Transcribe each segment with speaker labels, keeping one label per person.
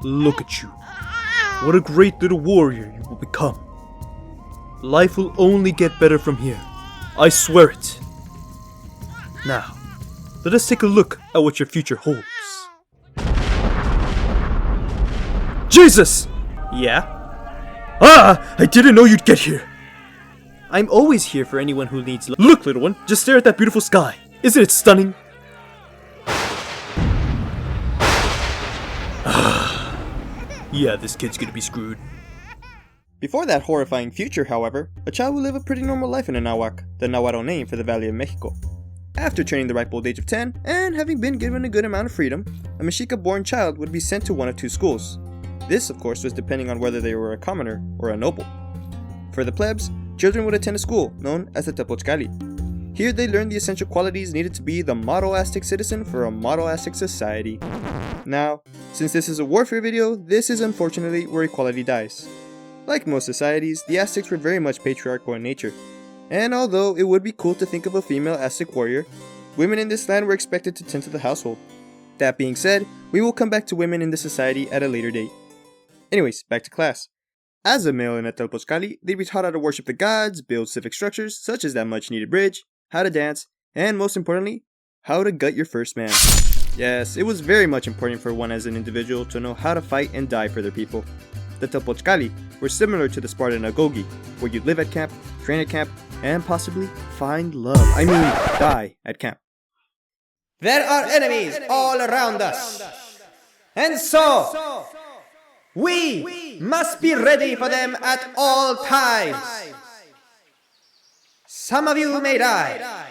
Speaker 1: Look at you. What a great little warrior you will become. Life will only get better from here. I swear it. Now, let us take a look at what your future holds. Jesus! Yeah? Ah! I didn't know you'd get here. I'm always here for anyone who needs love. Look, little one, just stare at that beautiful sky. Isn't it stunning? Yeah, this kid's gonna be screwed. Before that horrifying future, however, a child would live a pretty normal life in Anahuac, the Nahuatl name for the Valley of Mexico. After turning the ripe old age of 10, and having been given a good amount of freedom, a Mexica-born child would be sent to one of two schools. This, of course, was depending on whether they were a commoner or a noble. For the plebs, children would attend a school known as the Tepozcali. Here they learned the essential qualities needed to be the model Aztec citizen for a model Aztec society. Now, since this is a warfare video, this is unfortunately where equality dies. Like most societies, the Aztecs were very much patriarchal in nature. And although it would be cool to think of a female Aztec warrior, women in this land were expected to tend to the household. That being said, we will come back to women in the society at a later date. Anyways, back to class. As a male in a Tepozcali, they'd be taught how to worship the gods, build civic structures such as that much needed bridge, how to dance, and most importantly, how to gut your first man. Yes, it was very much important for one as an individual to know how to fight and die for their people. The Tepozcali were similar to the Spartan Agogi, where you'd live at camp, train at camp, and possibly find love. Die at camp.
Speaker 2: There are enemies all around us. And so, we must be ready for them at all times. Some of you may die.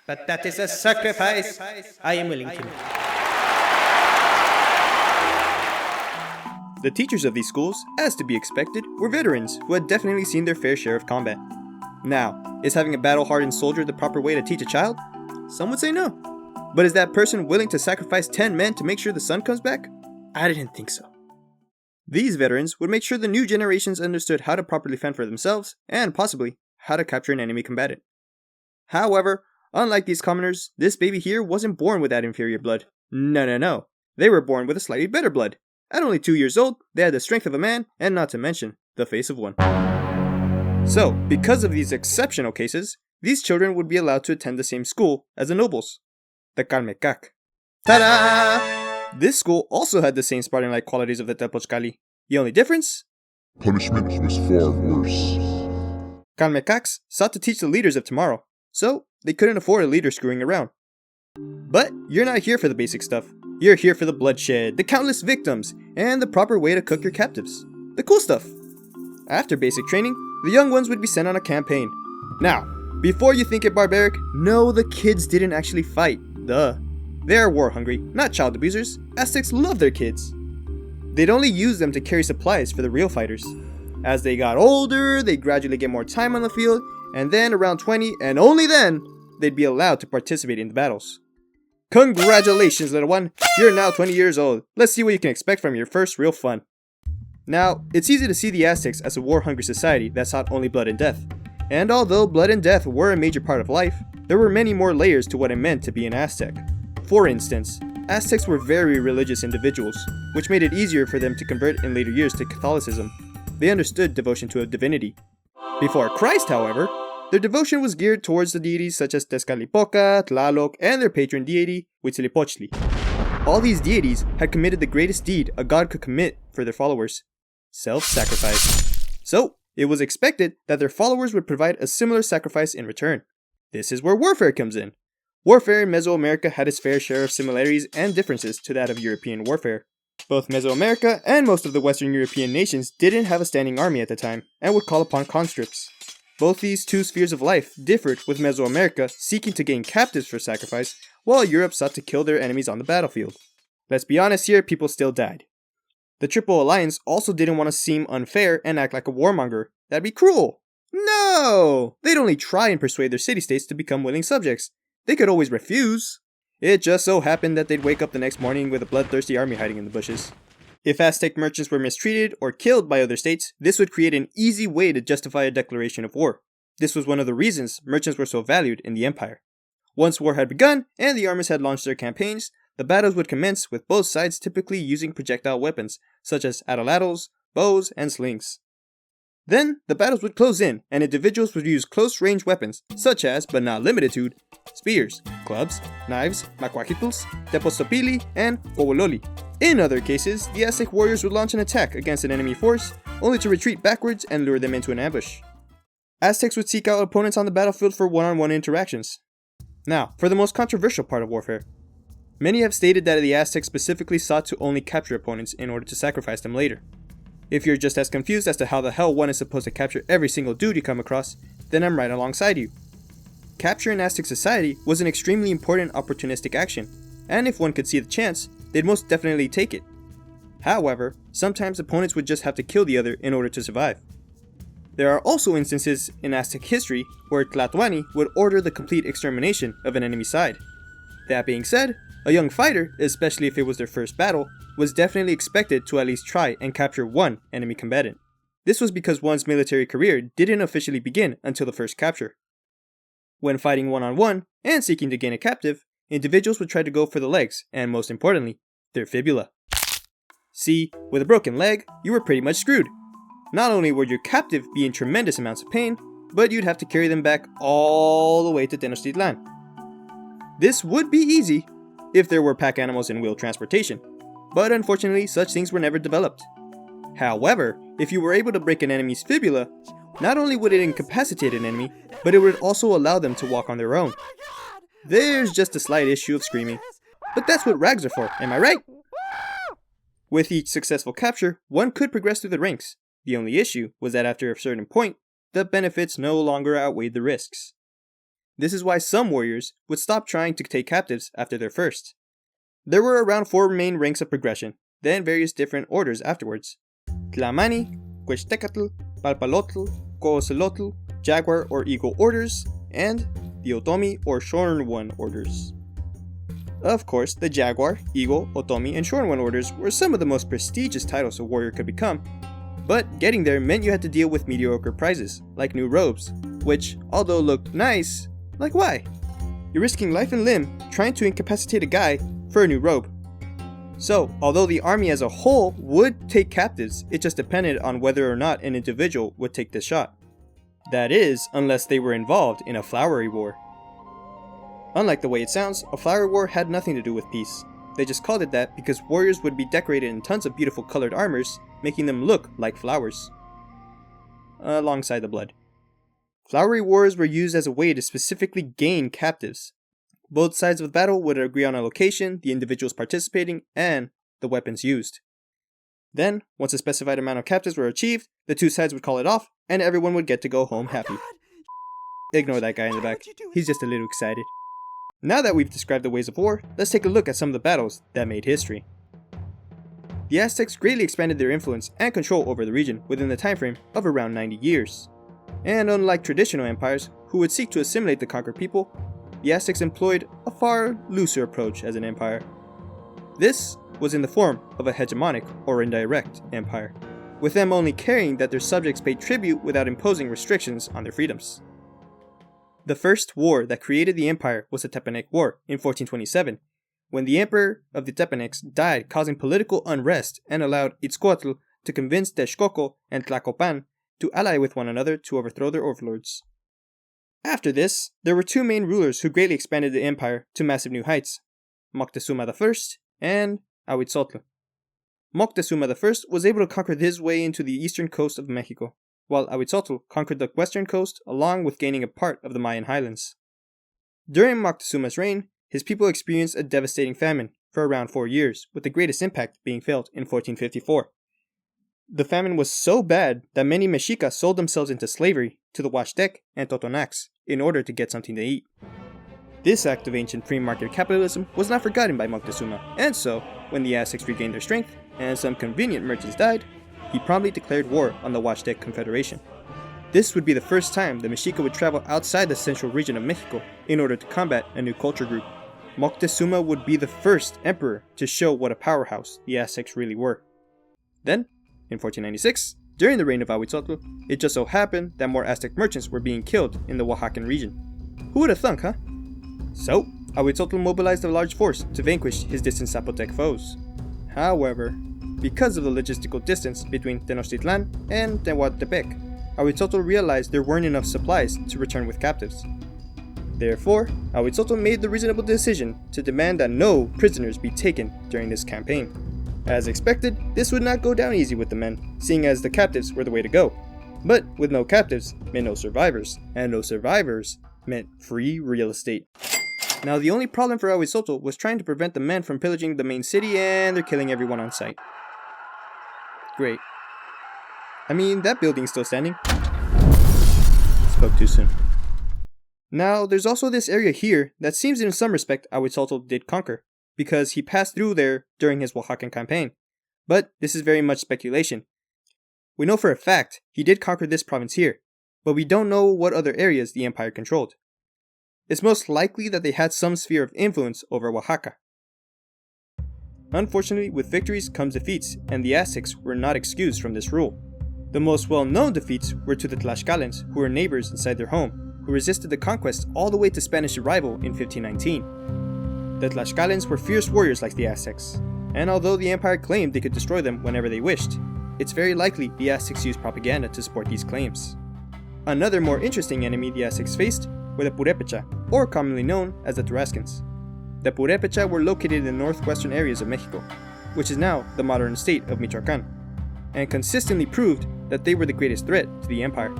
Speaker 2: But that is a sacrifice I am willing to make.
Speaker 1: The teachers of these schools, as to be expected, were veterans who had definitely seen their fair share of combat. Now, is having a battle-hardened soldier the proper way to teach a child? Some would say no. But is that person willing to sacrifice 10 men to make sure the sun comes back? I didn't think so. These veterans would make sure the new generations understood how to properly fend for themselves, and possibly, how to capture an enemy combatant. However, unlike these commoners, this baby here wasn't born with that inferior blood. No. They were born with a slightly better blood. At only 2 years old, they had the strength of a man, and not to mention, the face of one. So, because of these exceptional cases, these children would be allowed to attend the same school as the nobles, the Calmecac. Ta-da! This school also had the same Spartan-like qualities of the Tepozcali. The only difference?
Speaker 3: Punishment was far worse.
Speaker 1: Calmecacs sought to teach the leaders of tomorrow, so they couldn't afford a leader screwing around. But you're not here for the basic stuff. You're here for the bloodshed, the countless victims, and the proper way to cook your captives. The cool stuff. After basic training, the young ones would be sent on a campaign. Now, before you think it barbaric, no, the kids didn't actually fight. Duh. They're war hungry, not child abusers. Aztecs love their kids. They'd only use them to carry supplies for the real fighters. As they got older, they'd gradually get more time on the field, and then around 20, and only then, they'd be allowed to participate in the battles. Congratulations, little one! You're now 20 years old. Let's see what you can expect from your first real fun. Now, it's easy to see the Aztecs as a war-hungry society that sought only blood and death. And although blood and death were a major part of life, there were many more layers to what it meant to be an Aztec. For instance, Aztecs were very religious individuals, which made it easier for them to convert in later years to Catholicism. They understood devotion to a divinity. Before Christ, however, their devotion was geared towards the deities such as Tezcatlipoca, Tlaloc, and their patron deity, Huitzilopochtli. All these deities had committed the greatest deed a god could commit for their followers: self-sacrifice. So, it was expected that their followers would provide a similar sacrifice in return. This is where warfare comes in. Warfare in Mesoamerica had its fair share of similarities and differences to that of European warfare. Both Mesoamerica and most of the Western European nations didn't have a standing army at the time, and would call upon conscripts. Both these two spheres of life differed, with Mesoamerica seeking to gain captives for sacrifice, while Europe sought to kill their enemies on the battlefield. Let's be honest here, people still died. The Triple Alliance also didn't want to seem unfair and act like a warmonger. That'd be cruel. No! They'd only try and persuade their city-states to become willing subjects. They could always refuse. It just so happened that they'd wake up the next morning with a bloodthirsty army hiding in the bushes. If Aztec merchants were mistreated or killed by other states, this would create an easy way to justify a declaration of war. This was one of the reasons merchants were so valued in the empire. Once war had begun and the armies had launched their campaigns, The battles would commence with both sides typically using projectile weapons, such as atlatls, bows, and slings. Then, the battles would close in, and individuals would use close-range weapons, such as, but not limited to, spears, clubs, knives, macuajitls, tepostopili, and ovololi. In other cases, the Aztec warriors would launch an attack against an enemy force, only to retreat backwards and lure them into an ambush. Aztecs would seek out opponents on the battlefield for one-on-one interactions. Now, for the most controversial part of warfare. Many have stated that the Aztecs specifically sought to only capture opponents in order to sacrifice them later. If you're just as confused as to how the hell one is supposed to capture every single dude you come across, then I'm right alongside you. Capture in Aztec society was an extremely important opportunistic action, and if one could see the chance, they'd most definitely take it. However, sometimes opponents would just have to kill the other in order to survive. There are also instances in Aztec history where Tlatoani would order the complete extermination of an enemy side. That being said, a young fighter, especially if it was their first battle, was definitely expected to at least try and capture one enemy combatant. This was because one's military career didn't officially begin until the first capture. When fighting one-on-one and seeking to gain a captive, individuals would try to go for the legs, and most importantly, their fibula. See, with a broken leg, you were pretty much screwed. Not only would your captive be in tremendous amounts of pain, but you'd have to carry them back all the way to Tenochtitlan. This would be easy if there were pack animals and wheeled transportation, but unfortunately such things were never developed. However, if you were able to break an enemy's fibula, not only would it incapacitate an enemy, but it would also allow them to walk on their own. There's just a slight issue of screaming, but that's what rags are for, am I right? With each successful capture, one could progress through the ranks. The only issue was that after a certain point, the benefits no longer outweighed the risks. This is why some warriors would stop trying to take captives after their first. There were around 4 main ranks of progression, then various different orders afterwards. Tlamani, Quechtecatl, Palpalotl, Coocelotl, Jaguar or Eagle orders, and the Otomi or Shorn One orders. Of course, the Jaguar, Eagle, Otomi, and Shorn One orders were some of the most prestigious titles a warrior could become, but getting there meant you had to deal with mediocre prizes, like new robes, which, although looked nice, like why? You're risking life and limb trying to incapacitate a guy for a new robe. So, although the army as a whole would take captives, it just depended on whether or not an individual would take the shot. That is, unless they were involved in a flowery war. Unlike the way it sounds, a flowery war had nothing to do with peace. They just called it that because warriors would be decorated in tons of beautiful colored armors, making them look like flowers. Alongside the blood. Flowery wars were used as a way to specifically gain captives. Both sides of the battle would agree on a location, the individuals participating, and the weapons used. Then, once a specified amount of captives were achieved, the two sides would call it off, and everyone would get to go home happy. Ignore that guy in the back, he's just a little excited. Now that we've described the ways of war, let's take a look at some of the battles that made history. The Aztecs greatly expanded their influence and control over the region within the time frame of around 90 years. And unlike traditional empires, who would seek to assimilate the conquered people, the Aztecs employed a far looser approach as an empire. This was in the form of a hegemonic or indirect empire, with them only caring that their subjects paid tribute without imposing restrictions on their freedoms. The first war that created the empire was the Tepanec War in 1427, when the emperor of the Tepanecs died, causing political unrest and allowed Itzcoatl to convince Texcoco and Tlacopan to ally with one another to overthrow their overlords. After this, there were 2 main rulers who greatly expanded the empire to massive new heights, Moctezuma I and Ahuitzotl. Moctezuma I was able to conquer his way into the eastern coast of Mexico, while Ahuitzotl conquered the western coast along with gaining a part of the Mayan highlands. During Moctezuma's reign, his people experienced a devastating famine for around 4 years, with the greatest impact being felt in 1454. The famine was so bad that many Mexicas sold themselves into slavery to the Huastec and Totonacs in order to get something to eat. This act of ancient free market capitalism was not forgotten by Moctezuma, and so, when the Aztecs regained their strength and some convenient merchants died, he promptly declared war on the Huastec Confederation. This would be the first time the Mexica would travel outside the central region of Mexico in order to combat a new culture group. Moctezuma would be the first emperor to show what a powerhouse the Aztecs really were. Then, in 1496, during the reign of Ahuitzotl, it just so happened that more Aztec merchants were being killed in the Oaxacan region. Who would have thunk, huh? So, Ahuitzotl mobilized a large force to vanquish his distant Zapotec foes. However, because of the logistical distance between Tenochtitlan and Tehuantepec, Ahuitzotl realized there weren't enough supplies to return with captives. Therefore, Ahuitzotl made the reasonable decision to demand that no prisoners be taken during this campaign. As expected, this would not go down easy with the men, seeing as the captives were the way to go. But with no captives meant no survivors, and no survivors meant free real estate. Now the only problem for Ahuitzotl was trying to prevent the men from pillaging the main city, and they're killing everyone on sight. Great. I mean, that building's still standing. Spoke too soon. Now, there's also this area here that seems in some respect Ahuitzotl did conquer, because he passed through there during his Oaxacan campaign. But this is very much speculation. We know for a fact he did conquer this province here, but we don't know what other areas the empire controlled. It's most likely that they had some sphere of influence over Oaxaca. Unfortunately, with victories comes defeats, and the Aztecs were not excused from this rule. The most well-known defeats were to the Tlaxcalans, who were neighbors inside their home, who resisted the conquest all the way to Spanish arrival in 1519. The Tlaxcalans were fierce warriors like the Aztecs, and although the empire claimed they could destroy them whenever they wished, it's very likely the Aztecs used propaganda to support these claims. Another more interesting enemy the Aztecs faced were the Purepecha, or commonly known as the Tarascans. The Purepecha were located in the northwestern areas of Mexico, which is now the modern state of Michoacán, and consistently proved that they were the greatest threat to the empire.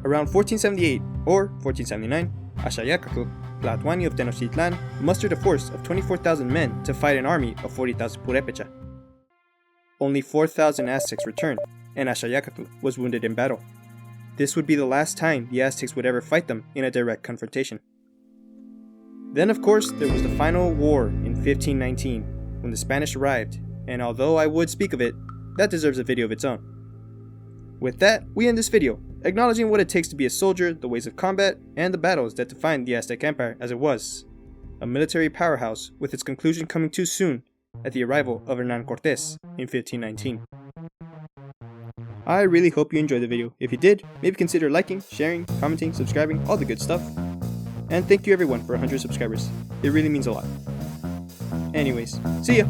Speaker 1: Around 1478 or 1479, Axayacatl, Tlatoani of Tenochtitlan, mustered a force of 24,000 men to fight an army of 40,000 Purepecha. Only 4,000 Aztecs returned, and Axayacatl was wounded in battle. This would be the last time the Aztecs would ever fight them in a direct confrontation. Then of course there was the final war in 1519, when the Spanish arrived, and although I would speak of it, that deserves a video of its own. With that, we end this video, acknowledging what it takes to be a soldier, the ways of combat, and the battles that defined the Aztec Empire as it was. A military powerhouse with its conclusion coming too soon at the arrival of Hernan Cortés in 1519. I really hope you enjoyed the video. If you did, maybe consider liking, sharing, commenting, subscribing, all the good stuff. And thank you everyone for 100 subscribers. It really means a lot. Anyways, see ya!